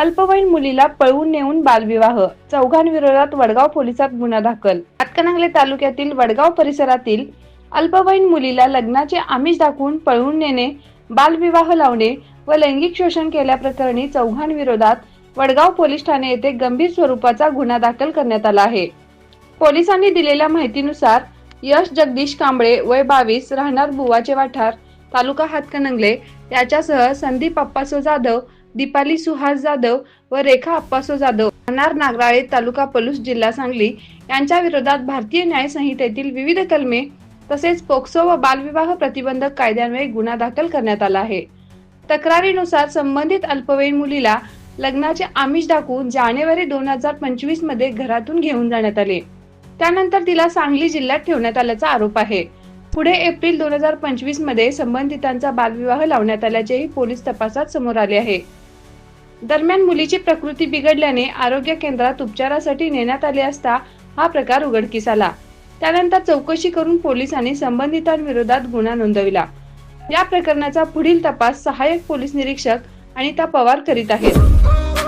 अल्पवयीन मुलीला पळवून नेऊन बालविवाह, चौघांविरोधात वडगाव पोलिसात गुन्हा दाखल। हातकणंगले तालुक्यातील वडगाव परिसरातील अल्पवयीन मुलीला लग्नाचे आमिष दाखवून पळवून नेणे, बालविवाह लावणे व लैंगिक शोषण केल्याप्रकरणी चौघांविरोधात वडगाव पोलीस ठाणे येथे गंभीर स्वरूपाचा गुन्हा दाखल करण्यात आला आहे। पोलिसांनी दिलेल्या माहितीनुसार यश जगदीश कांबळे वय 22 राहणार बुवाचे वाठार तालुका हातकणंगले याच्यासह संदीप अप्पासो जाधव, दीपाली सुहास जाधव व रेखा अप्पासो जाधव राहणार नागराळे तालुका पलूस जिल्हा सांगली यांच्या विरोधात भारतीय न्याय संहितेतील विविध कलमे तसेच पोक्सो व बालविवाह प्रतिबंधक कायद्यान्वये गुन्हा दाखल करण्यात आला आहे। तक्रारीनुसार संबंधित अल्पवयीन मुलीला लग्नाचे आमिष दाखवून जानेवारी 2025 मध्ये घरातून घेऊन जाण्यात आले। त्यानंतर तिला सांगली जिल्ह्यात ठेवण्यात आल्याचा आरोप आहे। पुढे एप्रिल 2025 मध्ये संबंधितांचा बालविवाह लावण्यात आल्याचेही पोलीस तपासात समोर आले आहे। दरम्यान मुलीची प्रकृती बिघडल्याने आरोग्य केंद्रात उपचारासाठी नेण्यात आले असता हा प्रकार उघडकीस आला। त्यानंतर चौकशी करून पोलिसांनी संबंधितांविरोधात गुन्हा नोंदविला। या प्रकरणाचा पुढील तपास सहाय्यक पोलीस निरीक्षक अनिता पवार करीत आहेत।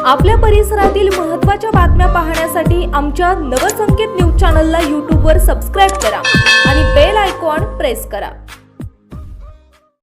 आपल्या परिसरातील महत्त्वाच्या बातम्या पाहण्यासाठी आमच्या नवसंकेत न्यूज चॅनलला YouTube वर सबस्क्राइब करा आणि बेल आयकॉन प्रेस करा।